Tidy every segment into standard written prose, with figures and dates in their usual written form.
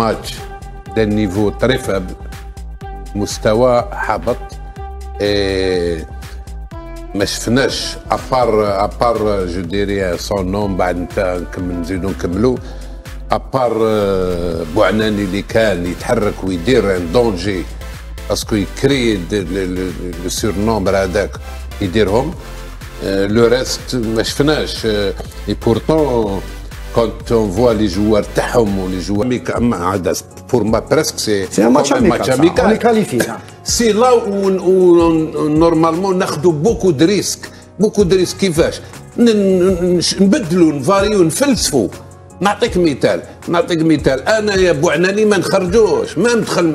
ماتش d'un niveau très faible, مستوى حبط. ما شفناش ابار جو ديري سون نوم بعد نزيدو نكملو ابار بوعناني اللي كان يتحرك ويدير ان دونجي باسكو يكري لو سورنومبر هذاك يديرهم. لو ريست ما شفناش. اي بورتون quand on voit les joueurs تاعهم ولي joueurs pour moi presque c'est un match amical. On est qualifié. سي لا نورمالمون ناخذوا بوكو دو ريسك كيفاش نبدلوا نفاريو نفلسفوا. نعطيك مثال انا يا بوعناني ما نخرجوش ما ندخل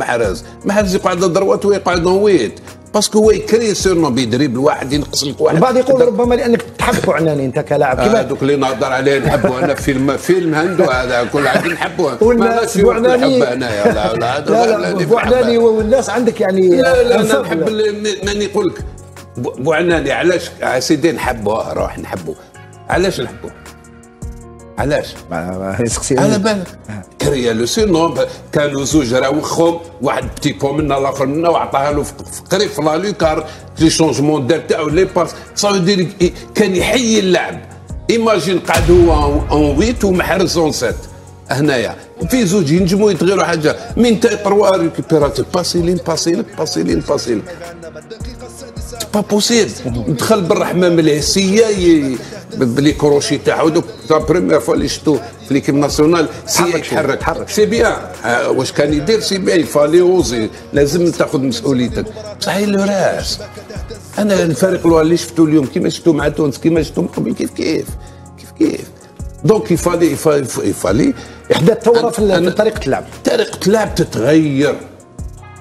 محرز يقعد دروات ويقعد نويت باسكو هو يكري سيرنو بيدريبل واحد ينقص لك واحد. البعض يقول ربما لانك تحب بوعناني انت كلاعب كيف هذوك اللي نهضر عليه نحبوا انا فيلم هندو هذا كل عاد نحبوه. والناس بوعناني انايا لا بوعناني والناس عندك يعني لا انا نحب ماني نقول لك بوعناني علاش سيدي نحبوه روح نحبوه. علاش نحبوه؟ علاش؟ على بالك كريا لو سينو كانوا زوج راوخهم واحد بتي بو منا الاخر منا وعطاها له قريب في لا لوكار لي شونجمون دار تاعو لي باس صافي كان يحيي اللعب. ايماجين قعد هو اون 8 ومحرز اون 7 هنايا في زوج ينجموا يتغيروا حاجه من تاع 3 ريكوبيراتور باسيلين با بوسيبل. دخل بالرحمه من الهسيه بلي كروشي تاعو دوك لا بريمير فوا اللي شفتو في ليكيب ناسيونال سي يتحرك سي بيان. واش كان يدير سي بيان يفالي اوزي لازم تاخذ مسؤوليتك. بصح لو راس انا الفريق اللي شفتو اليوم كيما شفتو مع تونس كيما شفتو من قبل كيف دونك يفالي احداث ثوره في طريقه اللعب. طريقه اللعب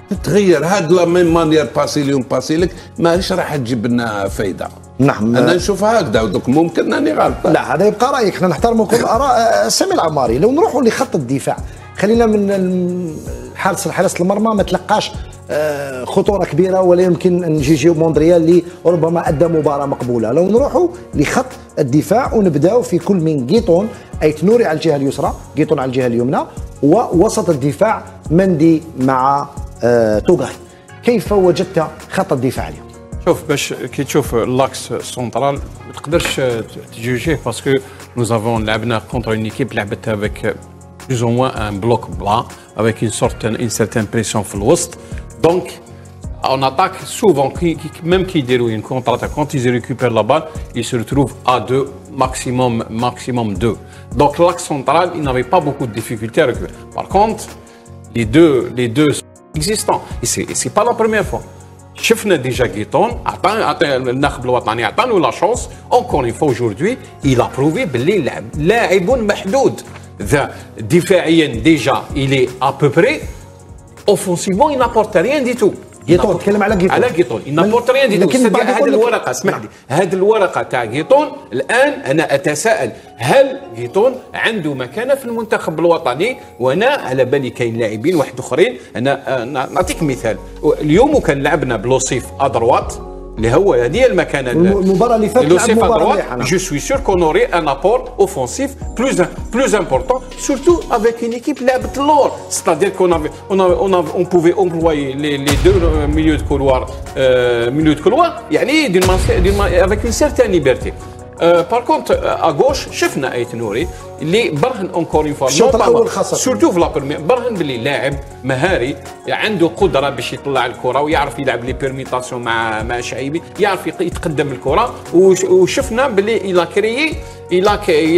تتغير هاد لا ميم مانيير باسي اليوم باسي لك ماهيش راح تجيب لنا فايده. نعم انا نشوفها هكذا ودوك ممكن اني غلط. لا هذا يبقى رايك، احنا نحترموا كل اراء سامي العماري. لو نروحوا لخط الدفاع خلينا من حارس المرمى ما تلقاش خطوره كبيره ولا يمكن جيجيو موندريال اللي ربما ادى مباراه مقبوله. لو نروحوا لخط الدفاع ونبداو في كل من جيتون ايت نوري على الجهه اليسرى، جيتون على الجهه اليمنى، ووسط الدفاع مندي مع توغاي. كيف وجدت خط الدفاع اليوم؟ شوف باش كي تشوف لاكس سونترال ما تقدرش تجوجيه باسكو نو افون لعبنا كونتر اون ايكيب لعبت افيك بلوز او موان ان بلوك بلان افيك اون سيرتان بريسيون في الوسط. دونك اون اتاك سوفون ميم كي يديروا اون كونتر اتاك كونت يزي ريكوبير لا بال il se retrouve à 2 maximum 2. Donc l'axe central il n'avait pas beaucoup de difficultés à récupérer. Par contre les deux sont existants et c'est pas la première fois. شفنا ديجا جيتون عطى الناخب الوطني عطانو لا شونس اونكور اون فوا اجوردي il a prouvé باللي لاعب محدود. ذا دفاعيا ديجا il est à peu près offensivement il n'apporte rien du tout. جيتون تكلم على جيتون نابورت ريان دي. لكن هذه الورقه اسمح لي هذه الورقه تاع جيتون الان انا اتساءل هل جيتون عنده مكانه في المنتخب الوطني؟ وانا على بالي كاين لاعبين واحد اخرين. انا نعطيك مثال اليوم وكان لعبنا بلوسيف ادروات اللي هو هذه المكانه المباراه اللي فاتت لعب مباراه جو سوي سور كون اوري ان ابور اوفونسيف بلوز امبورطون سورتو افيك اون ايكيب لعبت اللور ستادير كون اون بوفي امبلوي لي دو ميليو دو كولوار يعني افيك اون سيرتان ليبرتي. بار كونت اغوش شفنا ايت نوري اللي برهن اونكور اون فوا الشوط الاول خاصه سورتو في لا بريمير برهن باللي لاعب مهاري عنده قدره باش يطلع الكره ويعرف يلعب لي بيرميتاسيون مع شعيبي يعرف يتقدم الكره. وشفنا باللي il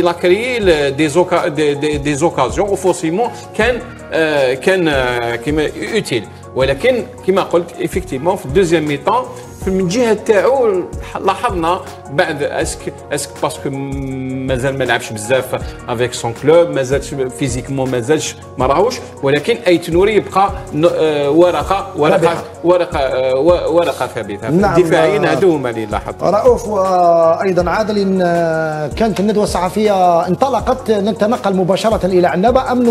a créé des occasions offensivement كان كيما اوتيل. ولكن كما قلت افيكتيفمون في الدوزيام ميطون من الجهه تاعو لاحظنا بعد اسك باسكو مازال ما لعبش بزاف افيك سون كلوب مازالش فيزيكمون مازالش ما راهوش. ولكن ايت نوري يبقى ورقه ثابته. نعم الدفاعيين هذو هما اللي لاحظت. رؤوف وايضا عادل كانت الندوه الصحفيه انطلقت نتنقل مباشره الى عنابه ام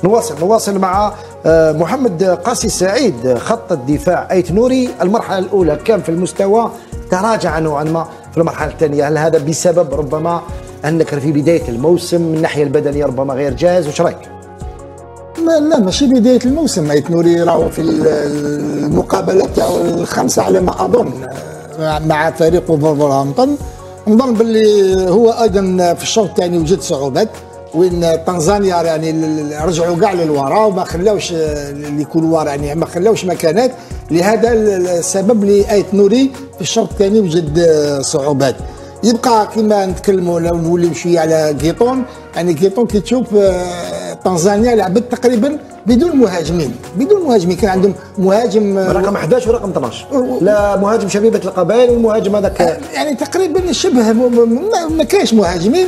نواصل مع محمد قاسي سعيد. خط الدفاع ايت نوري المرحله الاولى كان في المستوى تراجع نوعا ما في المرحله الثانيه. هل هذا بسبب ربما انك في بدايه الموسم من الناحيه البدنيه ربما غير جاهز؟ وش رايك؟ لا ماشي بدايه الموسم. ايت نوري راهو في المقابله تاعو الخامسه على ما اظن مع فريق وولفرهامبتون. نظن باللي هو ايضا في الشوط الثاني وجد صعوبات وين تنزانيا يعني رجعوا كاع للوراء وما خلاوش اللي كولوار يعني ما خلاوش مكانات. لهذا السبب اللي ايت نوري في الشوط الثاني وجد صعوبات. يبقى كما نتكلموا لو نوليو شويه على جيتون. يعني جيتون كي تشوف تنزانيا لعبت تقريبا بدون مهاجمين كان عندهم مهاجم رقم 11 ورقم 12 لا مهاجم شبيبه القبائل والمهاجم هذاك يعني تقريبا شبه ما كاينش مهاجمين.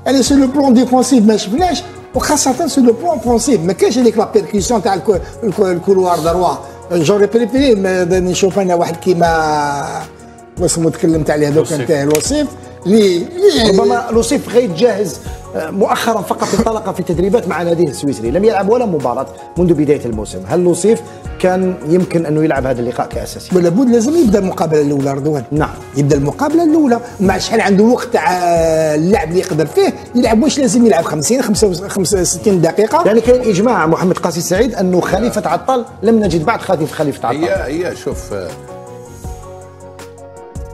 يعني سو لو بلون ديفونسيف ما شفناش وخاصه سو لو بلون اوفونسيف ما كاينش هذيك لا بيركيسيون تاع الكولوار دروا. جوري بريفيري نشوف انا واحد كيما واسمو تكلمت عليه هذوك نتاع الوصيف اللي ربما الوصيف غير جاهز مؤخرا فقط انطلق في تدريبات مع ناديه السويسري لم يلعب ولا مباراه منذ بدايه الموسم. هل الوصيف كان يمكن انه يلعب هذا اللقاء كاساسي؟ ولا بد لازم يبدا المقابله الاولى رضوان. نعم يبدا المقابله الاولى مع شحال عنده وقت تاع اللعب اللي يقدر فيه يلعب. واش لازم يلعب 65 دقيقه؟ يعني كاين اجماع محمد قاسي سعيد انه خليفه عطال لم نجد بعد خليفه عطال. هي شوف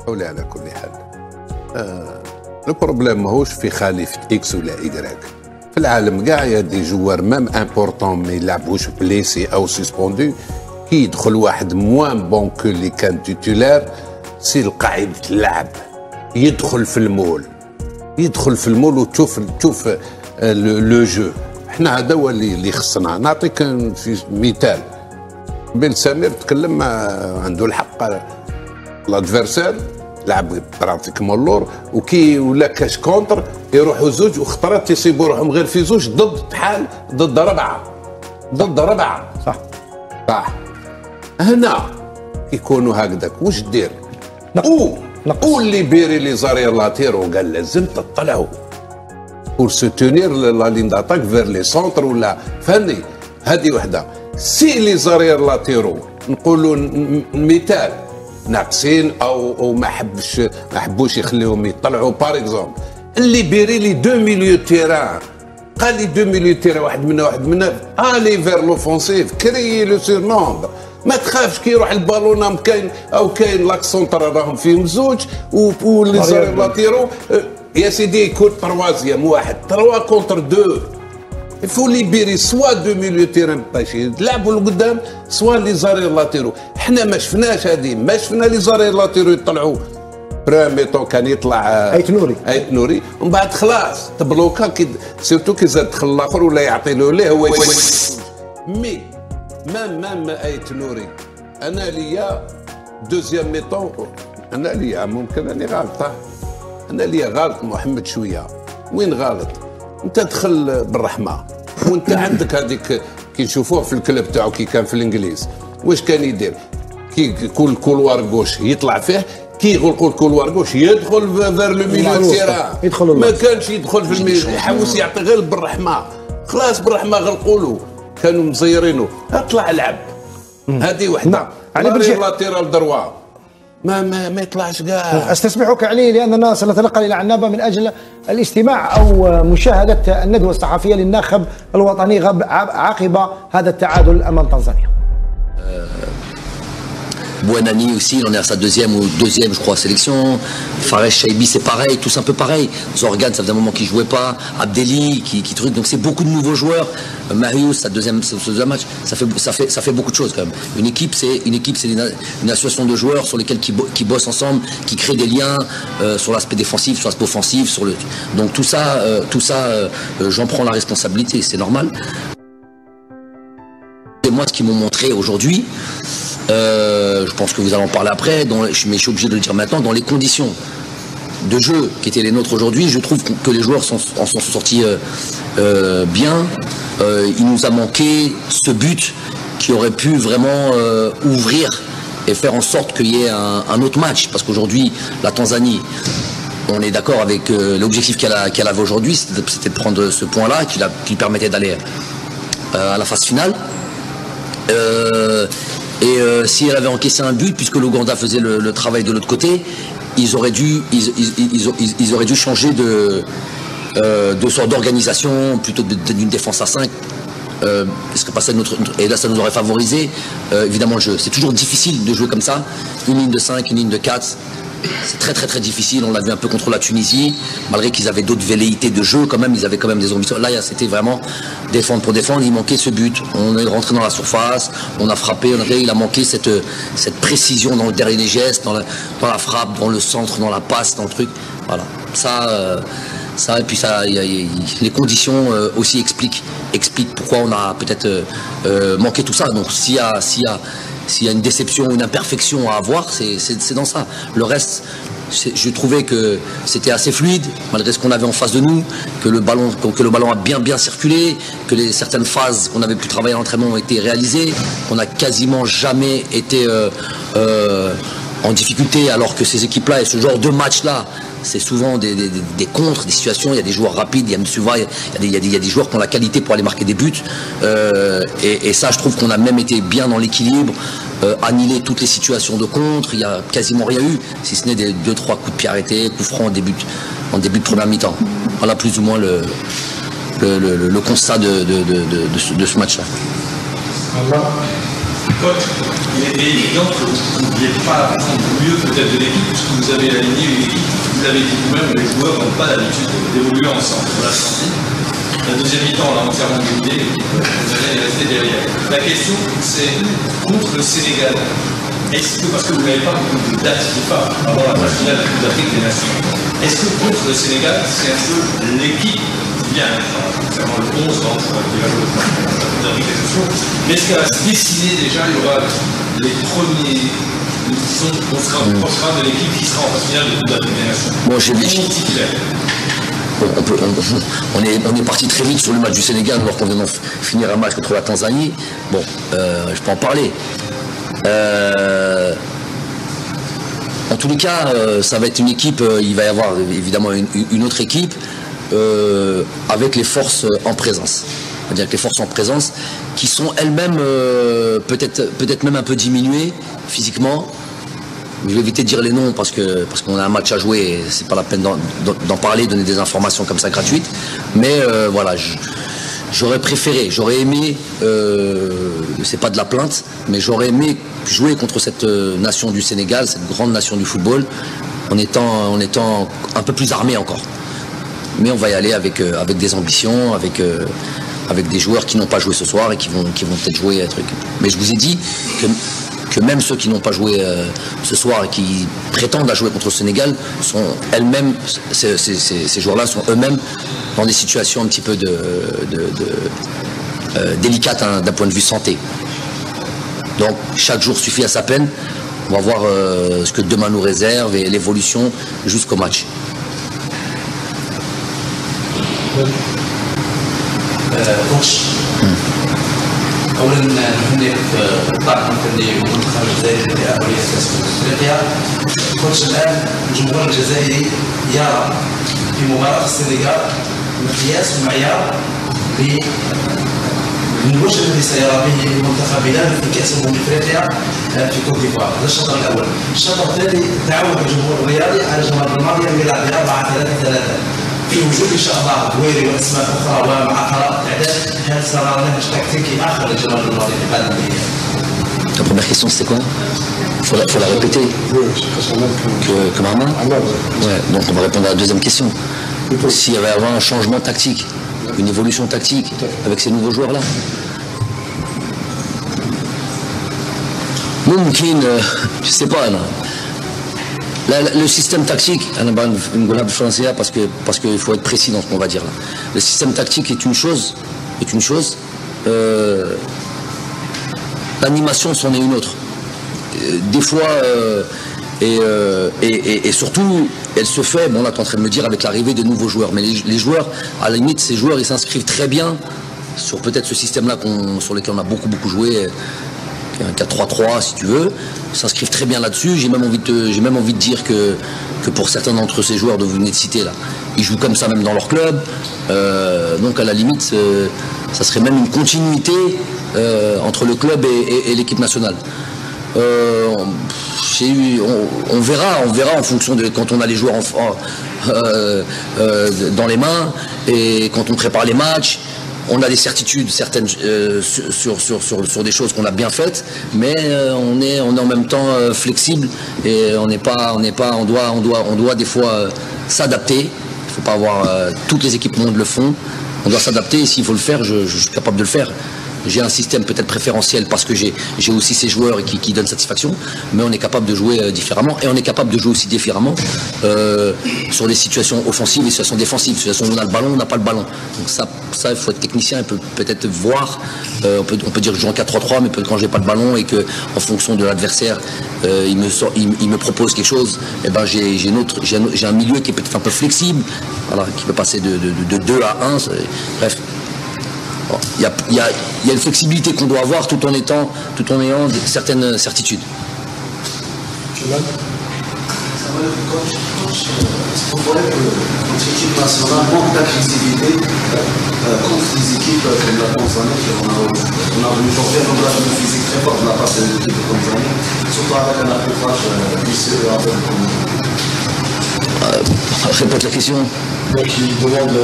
حولي على كل حال البروبليم ماهوش في خليفه اكس ولا ايكغيك. في العالم كاع يا دي جوار ميم امبورطون ما يلعبوش بليسي او سسبوندو كي يدخل واحد موان بون كو اللي كان تيتولار سي القاعده اللعب يدخل في المول وتشوف لو جو. احنا هذا هو اللي خصنا. نعطيك في مثال بن سمير تكلم عنده الحق. الادفيرسير لعب براتيكمون اللور وكي ولا كاش كونتر يروحوا زوج وخطرات يصيبوا روحهم غير في زوج ضد ربعه صح. هنا كيكونوا هكذاك واش دير؟ اللي بيري لي زارير لاتيرو قال لازم تطلعوا بور سوتونير لا لين داتاك فير لي سونتر ولا فهمني. هذه وحده. سي لي زارير لاتيرو نقولوا مثال ناقصين او ما حبوش يخليهم يطلعوا باغ اكزومبل اللي بيري لي دو ميليو تيران قال لي دو ميليو تيران واحد منا الي فير لوفونسيف كريي لو سور نومبر. ما تخافش كي يروح البالون كاين لاك سونتر راهم فيهم زوج ولي زارير لاتيرو يا سيدي يكون تروازيام واحد 3 كونتر 2 يفو ليبيري سوا دو ميليو تيران طايشين تلعبوا لقدام سوا لي زارير لاتيرو. حنا ما شفناش ما شفنا لي زارير لاتيرو يطلعوا براميتو كان يطلع ايت نوري ومن بعد خلاص تبلوكا سيرتو كي زاد دخل الاخر ولا يعطي له ليه هو مي مام ايت نوري. انا ليا دوزيام ميطون انا ليا ممكن اني غلط انا ليا غلط محمد شويه. وين غلط؟ انت دخل بالرحمه وانت عندك هذيك كي نشوفوه في الكلب تاعو كي كان في الانجليز واش كان يدير؟ كي كل كولوار غوش يطلع فيه كي يغلقوا الكولوار غوش يدخل فير لو ميليو تيران. ما كانش يدخل في الميليو يحوس يعطي غير بالرحمه. خلاص بالرحمه غلقوا له كانوا مزيرينه اطلع العب. هذه وحده على لاتيرال دروا ما يطلعش كاع. استسمحك علي لاننا سنتنقل الى عنابه من اجل الاستماع او مشاهده الندوه الصحفيه للناخب الوطني عقب هذا التعادل امام تنزانيا. Bouanani aussi, il en est à sa deuxième je crois sélection. Fares Chaibi c'est pareil, tous un peu pareil. Zorgan ça faisait un moment qu'il jouait pas. Abdelli qui truc, donc c'est beaucoup de nouveaux joueurs. Marius sa deuxième match, ça fait beaucoup de choses quand même. Une équipe c'est une association de joueurs sur lesquels qui bossent ensemble, qui créent des liens sur l'aspect défensif, sur l'aspect offensif, donc tout ça j'en prends la responsabilité, c'est normal. Et moi ce qu'ils m'ont montré aujourd'hui. Je pense que vous allez en parler après, mais je suis obligé de le dire maintenant, dans les conditions de jeu qui étaient les nôtres aujourd'hui, je trouve que les joueurs en sont sortis bien. Il nous a manqué ce but qui aurait pu vraiment ouvrir et faire en sorte qu'il y ait un autre match. Parce qu'aujourd'hui, la Tanzanie, on est d'accord avec l'objectif qu'elle avait aujourd'hui, c'était de prendre ce point-là qui permettait d'aller à la phase finale. Si elle avait encaissé un but, puisque l'Ouganda faisait le travail de l'autre côté, ils auraient dû changer de sorte d'organisation, plutôt d'une défense à 5 serait passé et là ça nous aurait favorisé évidemment le jeu. C'est toujours difficile de jouer comme ça, une ligne de 5, une ligne de 4. C'est très très très difficile, on l'a vu un peu contre la Tunisie, malgré qu'ils avaient d'autres velléités de jeu quand même, ils avaient quand même des ambitions. Là c'était vraiment défendre pour défendre, il manquait ce but, on est rentré dans la surface, on a frappé, il a manqué cette précision dans le dernier geste, dans la frappe, dans le centre, dans la passe, dans le truc. Voilà, ça et puis ça, les conditions aussi expliquent pourquoi on a peut-être manqué tout ça. Donc s'il y a une déception, une imperfection à avoir, c'est dans ça. Le reste, je trouvais que c'était assez fluide, malgré ce qu'on avait en face de nous, que le ballon a bien circulé, que certaines phases qu'on avait pu travailler à l'entraînement ont été réalisées, qu'on n'a quasiment jamais été en difficulté, alors que ces équipes-là et ce genre de match-là, c'est souvent des contres, des situations, il y a des joueurs rapides, il y a Msuva, il y a des joueurs qui ont la qualité pour aller marquer des buts. Et ça, je trouve qu'on a même été bien dans l'équilibre, annihilé toutes les situations de contre, il n'y a quasiment rien eu, si ce n'est des 2-3 coups de pied arrêtés, coups francs en début de première mi-temps. Voilà plus ou moins le constat de ce match-là. Coach, il est évident que vous ne pouviez pas attendre mieux peut-être de l'équipe, puisque vous avez aligné une équipe, vous l'avez dit vous-même, les joueurs n'ont pas l'habitude d'évoluer ensemble. On l'a senti. La deuxième mi-temps, on l'a entièrement dominé, vous allez rester derrière. La question, c'est contre le Sénégal. Est-ce que, parce que vous n'avez pas beaucoup de dates FIFA avant la phase finale de la Coupe d'Afrique des Nations, est-ce que contre le Sénégal, c'est un peu l'équipe bien, concernant le 11 qui va jouer la Coupe d'Afrique des Nations, mais est-ce qu'à se dessiner déjà, il y aura les premiers, disons, on sera de l'équipe qui sera en phase finale de Coupe d'Afrique des Nations? Bon, j'ai vu. On est parti très vite sur le match du Sénégal alors qu'on vient de finir un match contre la Tanzanie. Bon, je peux en parler. En tous les cas, ça va être une équipe, il va y avoir évidemment une autre équipe avec les forces en présence. C'est-à-dire que les forces en présence qui sont elles-mêmes peut-être même un peu diminuées physiquement. Je vais éviter de dire les noms parce qu'on a un match à jouer et c'est pas la peine d'en parler, donner des informations comme ça gratuites. Mais voilà, j'aurais préféré, j'aurais aimé, c'est pas de la plainte, mais j'aurais aimé jouer contre cette nation du Sénégal, cette grande nation du football, en étant un peu plus armé encore. Mais on va y aller avec des ambitions, avec des joueurs qui n'ont pas joué ce soir et qui vont peut-être jouer un truc. Mais je vous ai dit que même ceux qui n'ont pas joué ce soir et qui prétendent à jouer contre le Sénégal sont elles-mêmes, ces joueurs-là sont eux-mêmes dans des situations un petit peu délicates hein, d'un point de vue santé. Donc chaque jour suffit à sa peine. On va voir ce que demain nous réserve et l'évolution jusqu'au match. اولا نهنئك بالطاقم الفني والمنتخب الجزائري لتاهل كاس افريقيا. كوتش الان الجمهور الجزائري يرى في مباراه السنغال مقياس ومعيار للوجه الذي سيرى به المنتخب بلاده في كاس افريقيا في كوت ديفوار. هذا الشطر الاول. الشطر الثاني تعود الجمهور الرياضي على الجمهور الماضيه ان يلعب ب 4-3-3 في وجود ان شاء الله دويري واسماء اخرى ومع قراءة الاعداد. هل سنرى نهج تكتيكي اخر للجمهور الماضي في قادم الايام؟ Ta première question c'était quoi? Faut la répéter. Que Marma? Ouais, donc on va répondre à la deuxième question. S'il y avait avoir un changement tactique, une évolution tactique avec ces nouveaux joueurs-là. ممكن je sais pas là. Le système tactique, une golab française parce qu'il faut être précis dans ce qu'on va dire là. Le système tactique est une chose. L'animation c'en est une autre. Des fois et surtout elle se fait, bon là tu es en train de me dire avec l'arrivée de nouveaux joueurs, mais les joueurs, à la limite ces joueurs ils s'inscrivent très bien sur peut-être ce système là sur lequel on a beaucoup joué, un 4-3-3 si tu veux, s'inscrivent très bien là-dessus. J'ai même envie de dire que pour certains d'entre ces joueurs que vous venez de citer là, ils jouent comme ça même dans leur club, donc à la limite ça serait même une continuité entre le club et l'équipe nationale. On verra en fonction de quand on a les joueurs dans les mains et quand on prépare les matchs. on a des certitudes certaines sur des choses qu'on a bien faites, mais on est en même temps flexible et on doit des fois s'adapter. Il ne faut pas avoir toutes les équipes du monde le font. On doit s'adapter et s'il faut le faire, je suis capable de le faire. J'ai un système peut-être préférentiel parce que j'ai aussi ces joueurs qui donnent satisfaction, mais on est capable de jouer différemment et on est capable de jouer aussi différemment sur des situations offensives et des situations défensives. Situations où on a le ballon, on n'a pas le ballon. Donc ça il faut être technicien, il peut peut-être voir. On peut dire que je joue en 4-3-3, mais quand j'ai pas le ballon et que en fonction de l'adversaire, il me propose quelque chose, et ben j'ai un milieu qui est peut-être un peu flexible, voilà, qui peut passer de 2 à 1. Bref. Il y a une flexibilité qu'on doit avoir tout en ayant certaines certitudes. Est-ce qu'on voit que notre équipe nationale manque d'agressivité contre les équipes comme la Tanzanie, on a vu aujourd'hui un engagement physique très fort de la part de l'équipe de Tanzanie, surtout avec un arbitrage vicieux et avec Répète la question. Qui demande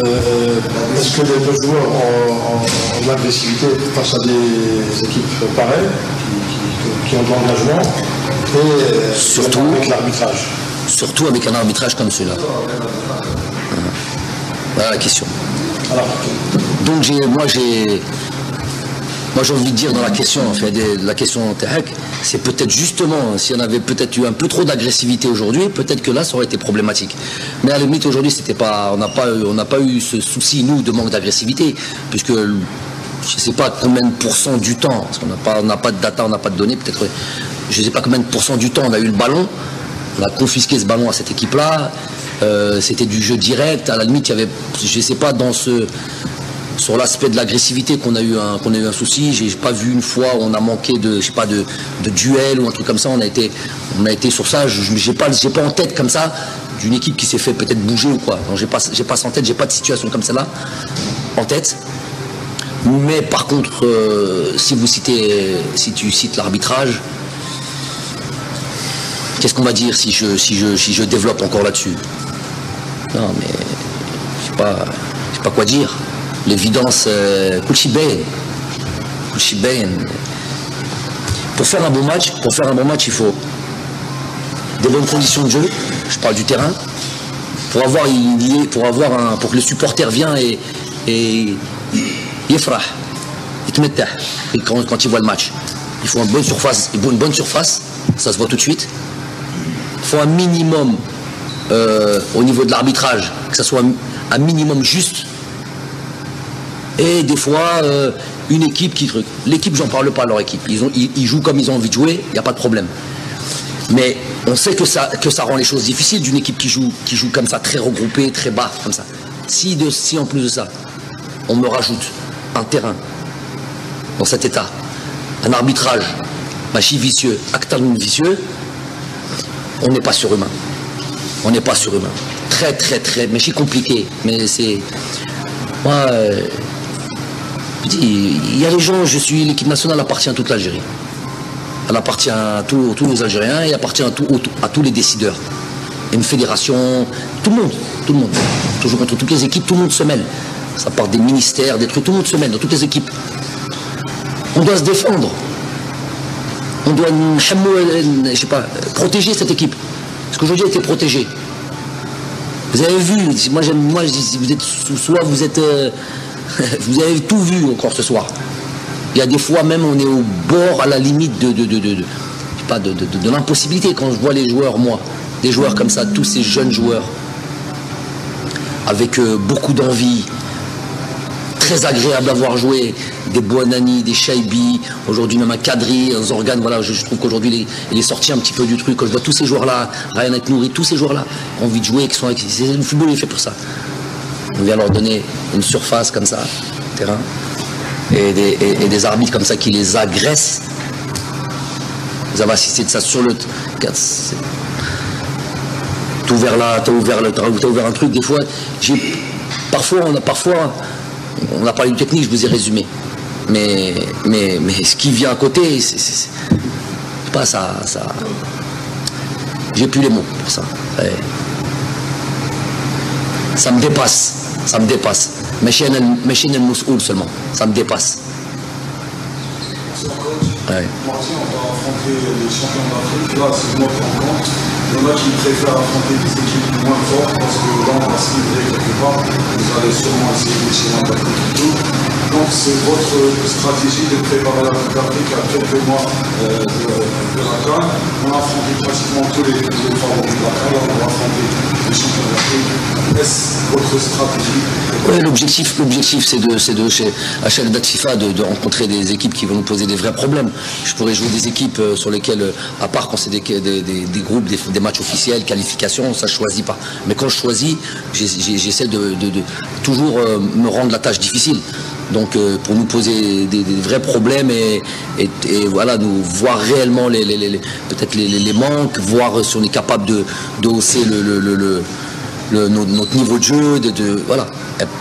est-ce que les deux joueurs ont de l'agressivité face à des équipes pareilles qui ont de l'engagement et surtout avec l'arbitrage. Surtout avec un arbitrage comme celui-là. Voilà la question. Alors, donc moi j'ai envie de dire dans la question, en fait, la question Tehek, c'est peut-être justement, si on avait peut-être eu un peu trop d'agressivité aujourd'hui, peut-être que là ça aurait été problématique. Mais à la limite aujourd'hui on n'a pas eu ce souci nous de manque d'agressivité, puisque je ne sais pas combien de pourcents du temps, parce qu'on n'a pas de data, on n'a pas de données, peut-être, je ne sais pas combien de pourcents du temps on a eu le ballon, on a confisqué ce ballon à cette équipe-là, c'était du jeu direct, à la limite il y avait, je ne sais pas sur l'aspect de l'agressivité qu'on a eu un souci. J'ai pas vu une fois où on a manqué de duel ou un truc comme ça. On a été sur ça. J'ai pas en tête comme ça d'une équipe qui s'est fait peut-être bouger ou quoi. J'ai pas ça en tête. J'ai pas de situation comme celle-là en tête. Mais par contre, si tu cites l'arbitrage, qu'est-ce qu'on va dire si je développe encore là-dessus? Non, mais je sais pas quoi dire. L'évidence, pour faire un bon match, il faut des bonnes conditions de jeu. Je parle du terrain. Pour que le supporter vienne et yefrah, quand il voit le match. Il faut une bonne surface, ça se voit tout de suite. Il faut un minimum au niveau de l'arbitrage, que ça soit un minimum juste. Et des fois, une équipe qui truc. L'équipe, j'en parle pas, leur équipe. Ils jouent comme ils ont envie de jouer, il n'y a pas de problème. Mais on sait que ça rend les choses difficiles d'une équipe qui joue comme ça, très regroupée, très bas, comme ça. Si en plus de ça, on me rajoute un terrain dans cet état, un arbitrage, machi vicieux, actarine vicieux, on n'est pas surhumain. On n'est pas surhumain. Très, très, très, machi compliqué. Mais c'est... Moi... il y a les gens, l'équipe nationale appartient à toute l'Algérie. Elle appartient à tous les Algériens et appartient à tous les décideurs. Une fédération, tout le monde. Toujours contre toutes les équipes, tout le monde se mêle. Ça part des ministères, des trucs, tout le monde se mêle dans toutes les équipes. On doit se défendre. On doit, je sais pas, protéger cette équipe. Parce qu'aujourd'hui, elle était protégée. Vous avez vu, moi je dis, vous avez tout vu encore ce soir. Il y a des fois même on est au bord, à la limite de l'impossibilité. Quand je vois les joueurs, des joueurs comme ça, tous ces jeunes joueurs, avec beaucoup d'envie, très agréable à voir jouer, des Bouanani, des Chaibi, aujourd'hui même un Kadri, un Zorgan, voilà, je trouve qu'aujourd'hui il est sorti un petit peu du truc. Quand je vois tous ces joueurs-là, Ryan Nouri, tous ces joueurs-là, ont envie de jouer, le football est fait pour ça. On vient leur donner une surface comme ça, terrain, et des arbitres comme ça qui les agressent. Vous avez assisté de ça sur le... T'as ouvert un truc, des fois, parfois, on a parlé de technique, je vous ai résumé. Mais ce qui vient à côté, c'est pas ça. J'ai plus les mots pour ça. Ça me dépasse. Machine El Moussoul seulement, ça me dépasse. Ouais. Martin, on va affronter les champions d'Afrique. Là, c'est une autre rencontre. Il y en a qui préfèrent affronter des équipes moins fortes parce que là, on va se livrer quelque part. Vous allez sûrement essayer les champions d'Afrique et tout. Donc, c'est votre stratégie de préparer la Coupe d'Afrique à quelques mois de la CAN. On a affronté pratiquement tous les favoris de la CAN. Là, on va affronter les champions d'Afrique. Est-ce votre stratégie? Oui, l'objectif, c'est à chaque date FIFA de rencontrer des équipes qui vont nous poser des vrais problèmes. Je pourrais jouer des équipes sur lesquelles, à part quand c'est des groupes, des matchs officiels, qualifications, ça je choisis pas. Mais quand je choisis, j'essaie de toujours me rendre la tâche difficile. Donc pour nous poser des vrais problèmes et voilà, nous voir réellement peut-être les manques, voir si on est capable de hausser notre niveau de jeu, voilà,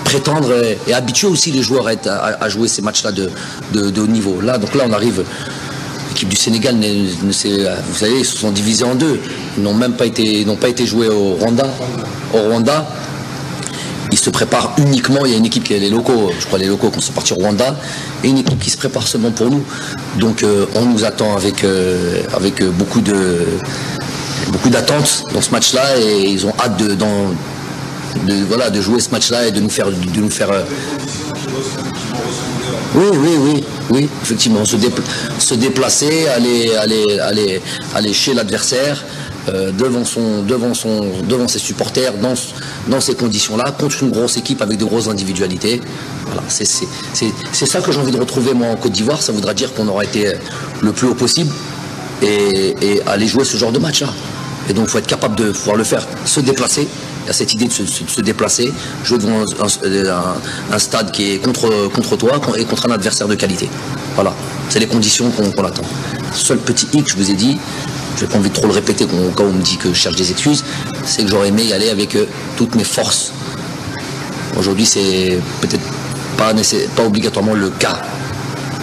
prétendre et habituer aussi les joueurs à jouer ces matchs-là de haut niveau. Donc là, on arrive. L'équipe du Sénégal, vous savez, ils se sont divisés en deux. Ils n'ont pas été joués au Rwanda. Ils se préparent uniquement. Il y a une équipe qui est les locaux, je crois les locaux qui sont partis au Rwanda, et une équipe qui se prépare seulement pour nous. Donc on nous attend avec beaucoup d'attentes dans ce match-là, et ils ont hâte de jouer ce match-là et de nous faire. Oui, effectivement, se déplacer, aller chez l'adversaire, devant ses supporters, dans ces conditions-là, contre une grosse équipe avec de grosses individualités. Voilà, c'est ça que j'ai envie de retrouver moi en Côte d'Ivoire. Ça voudra dire qu'on aura été le plus haut possible et aller jouer ce genre de match-là. Et donc il faut être capable de pouvoir le faire, se déplacer. Il y a cette idée de se déplacer, jouer devant un stade qui est contre toi et contre un adversaire de qualité. Voilà, c'est les conditions qu'on attend. Seul petit hic, je vous ai dit, je n'ai pas envie de trop le répéter au cas où on me dit que je cherche des excuses, c'est que j'aurais aimé y aller avec toutes mes forces. Aujourd'hui, c'est peut-être pas obligatoirement le cas,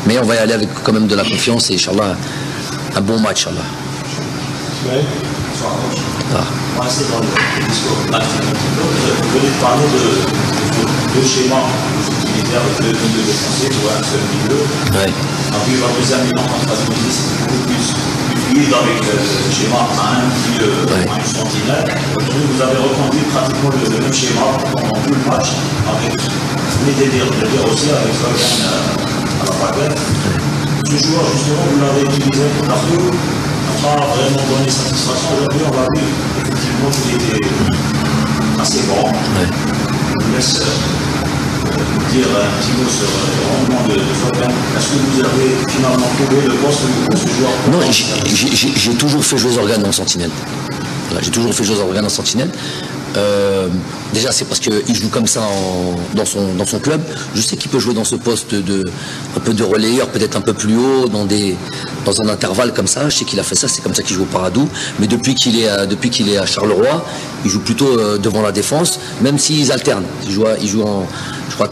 mais on va y aller avec quand même de la confiance et Inch'Allah, un bon match, Inch'Allah. Ouais. On va rester dans le discours. Vous venez de parler de schéma que vous utilisez avec le milieu défensif ou un seul milieu. Ouais. En plus, votre deuxième mi-temps contre Asmodis, c'est beaucoup plus fluide avec le schéma à un milieu, à une sentinelle. Vous avez reconduit pratiquement le même schéma pendant tout le match, avec le aussi avec Fabian à la paquette. Ce joueur, justement, vous l'avez utilisé pour la rue. Pas vraiment donné satisfaction. Aujourd'hui, on va dire effectivement qu'il était assez bon. Ouais. Je vous laisse dire un petit mot sur le rendement de Fabian. Est-ce que vous avez finalement trouvé le poste pour ce joueur? Non, j'ai toujours fait jouer organes en sentinelle. Voilà, j'ai toujours fait jouer organes en sentinelle. Déjà, c'est parce qu'il joue comme ça dans son club. Je sais qu'il peut jouer dans ce poste un peu de relayeur, peut-être un peu plus haut, dans un intervalle comme ça. Je sais qu'il a fait ça, c'est comme ça qu'il joue au Paradou. Mais depuis qu'il est à Charleroi, il joue plutôt devant la défense, même s'ils alternent. Il joue en, je crois,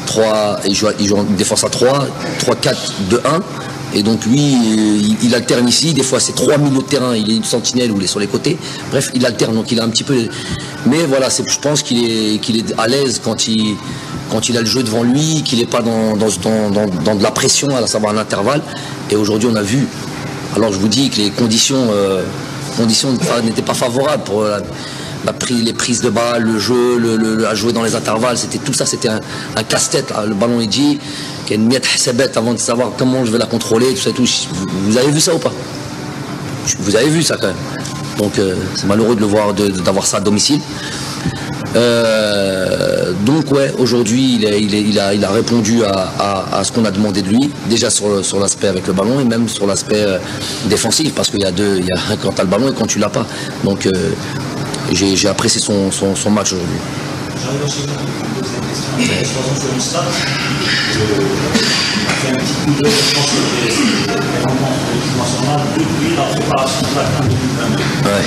3, il joue en défense à 3, 3-4, 2-1. Et donc lui, il alterne ici, des fois c'est 3 milieux de terrain, il est une sentinelle ou il est sur les côtés. Bref, il alterne, donc il a un petit peu... Mais voilà, je pense qu'il est à l'aise quand il a le jeu devant lui, qu'il n'est pas dans de la pression, à savoir un intervalle. Et aujourd'hui, on a vu, alors je vous dis que les conditions n'étaient pas favorables pour les prises de balles, le jeu, à jouer dans les intervalles, tout ça, c'était un casse-tête. Le ballon est dit, qu'il y a une miette bête avant de savoir comment je vais la contrôler, tout ça et tout. Vous avez vu ça ou pas? Vous avez vu ça quand même. Donc c'est malheureux de le voir, d'avoir ça à domicile. Donc ouais, aujourd'hui il a répondu à ce qu'on a demandé de lui, déjà sur l'aspect avec le ballon et même sur l'aspect défensif, parce qu'il y a un quand tu as le ballon et quand tu l'as pas. Donc j'ai apprécié son match aujourd'hui. J'arrive à chez vous avec une deuxième question. Je pense sur une stat. On a fait un petit coup d'œil, je pense que les rencontres de l'équipe nationale depuis la préparation de la CAN 2022. Ouais.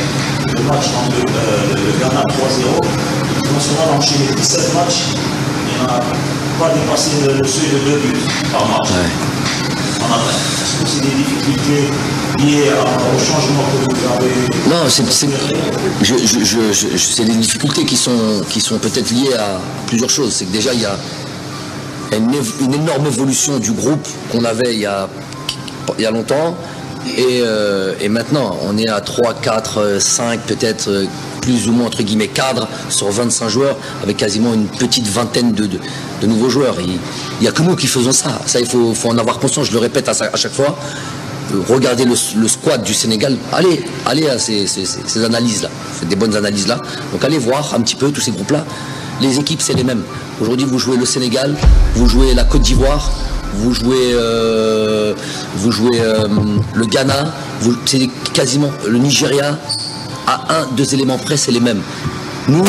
Le match entre le Ghana 3-0, l'équipe nationale a enchaîné 17 matchs et n'a pas dépassé le seuil de 2 buts par match. Ouais. Est-ce que c'est des difficultés liées au changement que vous avez Non, c'est des difficultés qui sont peut-être liées à plusieurs choses. C'est que déjà, il y a une énorme évolution du groupe qu'on avait il y a longtemps. Et maintenant, on est à 3, 4, 5, peut-être plus ou moins, entre guillemets, cadres sur 25 joueurs, avec quasiment une petite vingtaine de nouveaux joueurs. Il n'y a que nous qui faisons ça. Ça, il faut en avoir conscience, je le répète à chaque fois. Regardez le squad du Sénégal, allez à ces analyses-là, faites des bonnes analyses-là. Donc allez voir un petit peu tous ces groupes-là. Les équipes, c'est les mêmes. Aujourd'hui, vous jouez le Sénégal, vous jouez la Côte d'Ivoire, vous jouez le Ghana, c'est quasiment le Nigeria. À 1, 2 éléments près, c'est les mêmes. Nous,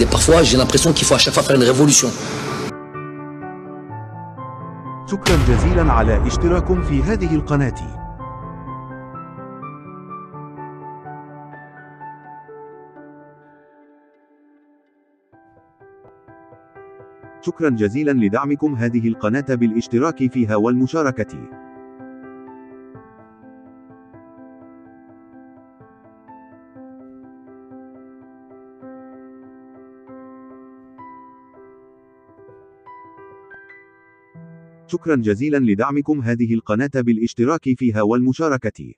parfois, j'ai l'impression qu'il faut à chaque fois faire une révolution. شكرا جزيلا على اشتراككم في هذه القناة. شكرا جزيلا لدعمكم هذه القناة بالاشتراك فيها والمشاركة. شكرا جزيلا لدعمكم هذه القناة بالاشتراك فيها والمشاركة.